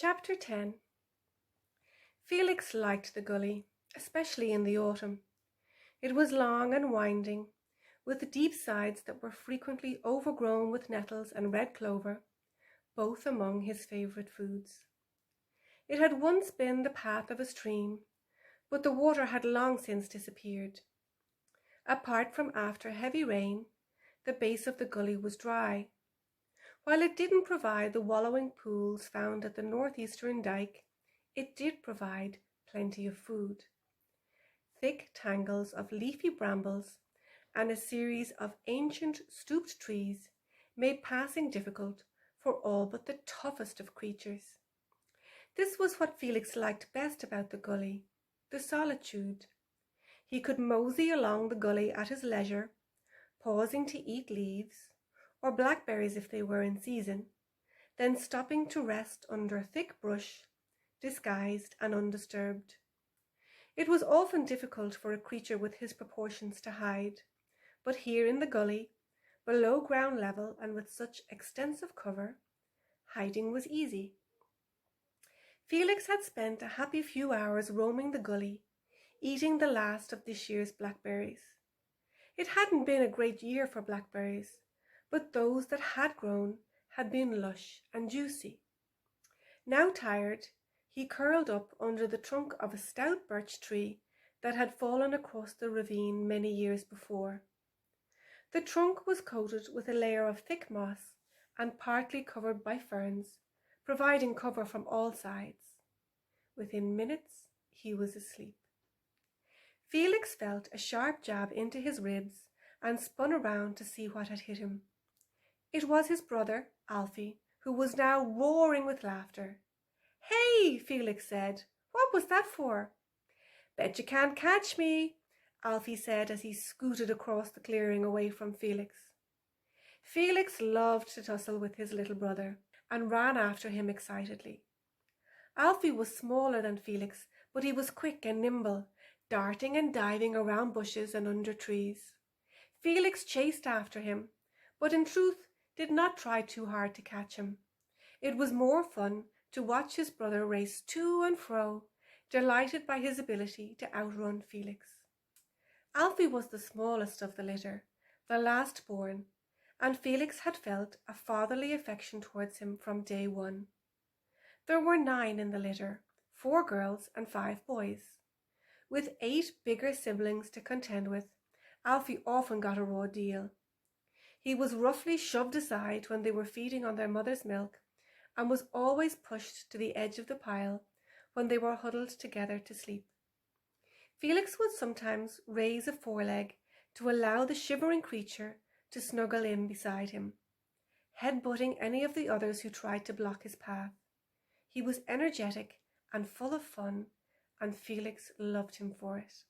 Chapter 10. Felix liked the gully, especially in the autumn. It was long and winding, with deep sides that were frequently overgrown with nettles and red clover, both among his favourite foods. It had once been the path of a stream, but the water had long since disappeared. Apart from after heavy rain, the base of the gully was dry. While it didn't provide the wallowing pools found at the northeastern dike, it did provide plenty of food. Thick tangles of leafy brambles and a series of ancient stooped trees made passing difficult for all but the toughest of creatures. This was what Felix liked best about the gully, the solitude. He could mosey along the gully at his leisure, pausing to eat leaves, or blackberries if they were in season, then stopping to rest under thick brush, disguised and undisturbed. It was often difficult for a creature with his proportions to hide, but here in the gully, below ground level and with such extensive cover, hiding was easy. Felix had spent a happy few hours roaming the gully, eating the last of this year's blackberries. It hadn't been a great year for blackberries, but those that had grown had been lush and juicy. Now tired, he curled up under the trunk of a stout birch tree that had fallen across the ravine many years before. The trunk was coated with a layer of thick moss and partly covered by ferns, providing cover from all sides. Within minutes, he was asleep. Felix felt a sharp jab into his ribs and spun around to see what had hit him. It was his brother, Alfie, who was now roaring with laughter. "Hey," Felix said, "what was that for?" "Bet you can't catch me," Alfie said as he scooted across the clearing away from Felix. Felix loved to tussle with his little brother and ran after him excitedly. Alfie was smaller than Felix, but he was quick and nimble, darting and diving around bushes and under trees. Felix chased after him, but in truth did not try too hard to catch him. It was more fun to watch his brother race to and fro, delighted by his ability to outrun Felix. Alfie was the smallest of the litter, the last born, and Felix had felt a fatherly affection towards him from day one. There were 9 in the litter, 4 girls and 5 boys. With 8 bigger siblings to contend with, Alfie often got a raw deal. He was roughly shoved aside when they were feeding on their mother's milk, and was always pushed to the edge of the pile when they were huddled together to sleep. Felix would sometimes raise a foreleg to allow the shivering creature to snuggle in beside him, head-butting any of the others who tried to block his path. He was energetic and full of fun, and Felix loved him for it.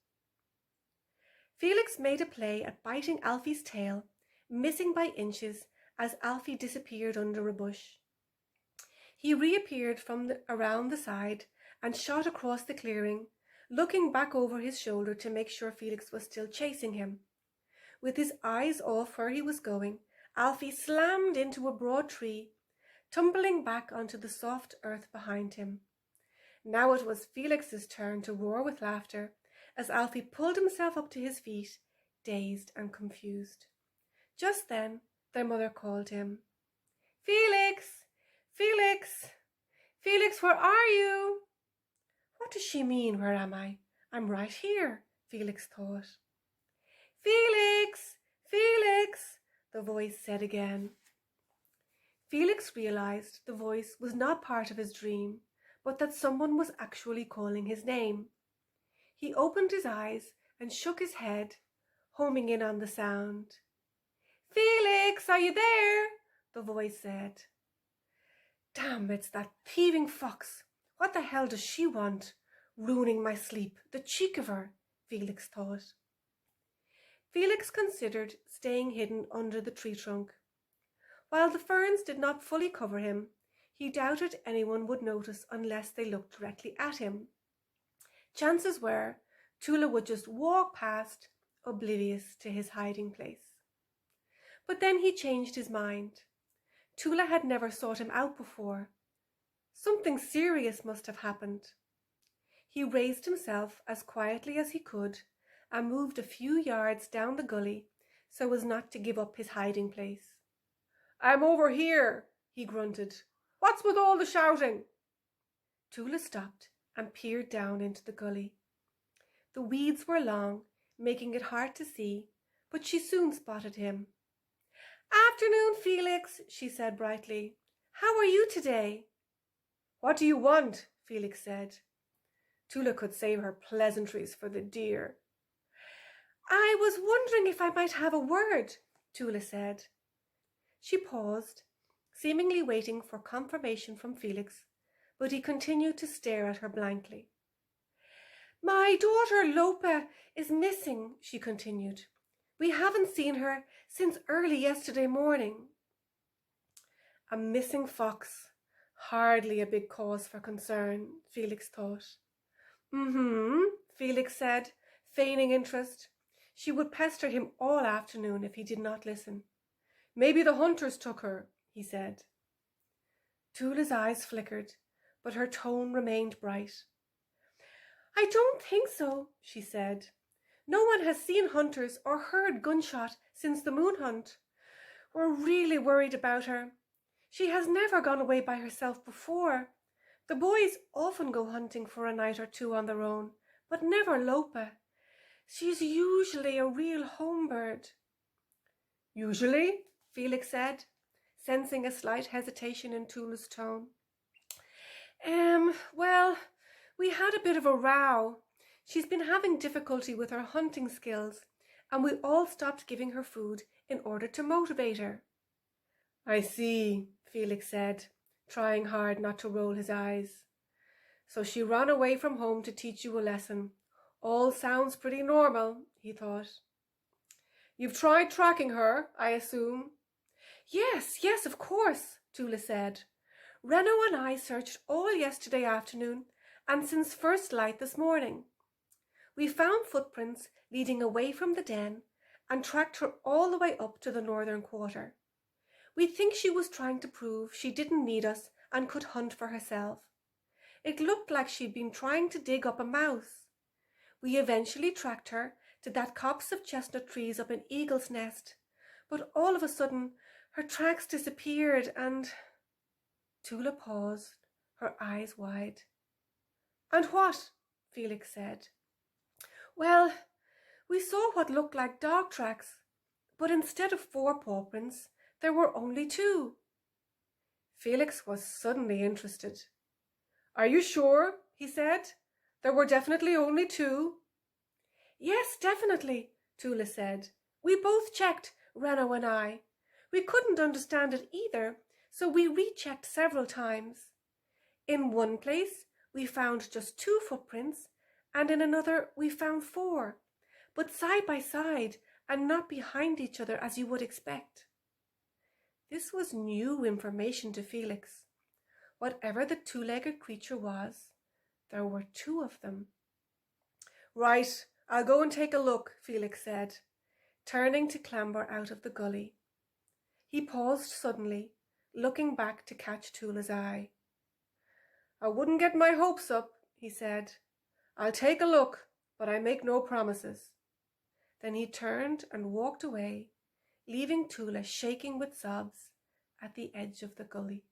Felix made a play at biting Alfie's tail, missing by inches as Alfie disappeared under a bush. He reappeared from around the side and shot across the clearing, looking back over his shoulder to make sure Felix was still chasing him. With his eyes off where he was going, Alfie slammed into a broad tree, tumbling back onto the soft earth behind him. Now it was Felix's turn to roar with laughter as Alfie pulled himself up to his feet, dazed and confused. Just then, their mother called him. "Felix! Felix! Felix, where are you?" "What does she mean, where am I? I'm right here," Felix thought. "Felix! Felix!" the voice said again. Felix realized the voice was not part of his dream, but that someone was actually calling his name. He opened his eyes and shook his head, homing in on the sound. "Felix, are you there?" the voice said. "Damn, it's that thieving fox. What the hell does she want? Ruining my sleep, the cheek of her," Felix thought. Felix considered staying hidden under the tree trunk. While the ferns did not fully cover him, he doubted anyone would notice unless they looked directly at him. Chances were Tula would just walk past, oblivious to his hiding place. But then he changed his mind. Tula had never sought him out before, Something serious must have happened. He raised himself as quietly as he could and moved a few yards down the gully so as not to give up his hiding place. "I'm over here," he grunted. "What's with all the shouting?" Tula stopped and peered down into the gully. The weeds were long, making it hard to see, but she soon spotted him. "Afternoon, Felix," she said brightly. "How are you today?" "What do you want?" Felix said. Tula could save her pleasantries for the deer. "I was wondering if I might have a word," Tula said. She paused, seemingly waiting for confirmation from Felix, but he continued to stare at her blankly. "My daughter Lopa is missing," she continued. "We haven't seen her since early yesterday morning." A missing fox, hardly a big cause for concern, Felix thought. Felix said, feigning interest. She would pester him all afternoon if he did not listen. "Maybe the hunters took her," he said. Tula's eyes flickered, but her tone remained bright. "I don't think so," she said. "No one has seen hunters or heard gunshot since the moon hunt. We're really worried about her. She has never gone away by herself before. The boys often go hunting for a night or two on their own, but never Lopa. She's usually a real home bird." "Usually?" Felix said, sensing a slight hesitation in Tula's tone. Well, we had a bit of a row. She's been having difficulty with her hunting skills, and we all stopped giving her food in order to motivate her." "I see," Felix said, trying hard not to roll his eyes. "So she ran away from home to teach you a lesson. All sounds pretty normal," he thought. "You've tried tracking her, I assume?" Yes, of course," Tula said. "Reno and I searched all yesterday afternoon and since first light this morning. We found footprints leading away from the den and tracked her all the way up to the northern quarter. We think she was trying to prove she didn't need us and could hunt for herself. It looked like she'd been trying to dig up a mouse. We eventually tracked her to that copse of chestnut trees up in Eagle's Nest, but all of a sudden her tracks disappeared and—" Tula paused, her eyes wide. "And what?" Felix said. "Well, we saw what looked like dog tracks, but instead of 4 paw prints, there were only 2. Felix was suddenly interested. "Are you sure?" he said. "There were definitely only 2? "Yes, definitely," Tula said. "We both checked, Reno and I. We couldn't understand it either, so we rechecked several times. In one place, we found just 2 footprints, and in another we found 4, but side by side and not behind each other as you would expect." This was new information to Felix. Whatever the 2-legged creature was, there were 2 of them. "Right, I'll go and take a look," Felix said, turning to clamber out of the gully. He paused suddenly, looking back to catch Tula's eye. "I wouldn't get my hopes up," he said. "I'll take a look, but I make no promises." Then he turned and walked away, leaving Tula shaking with sobs at the edge of the gully.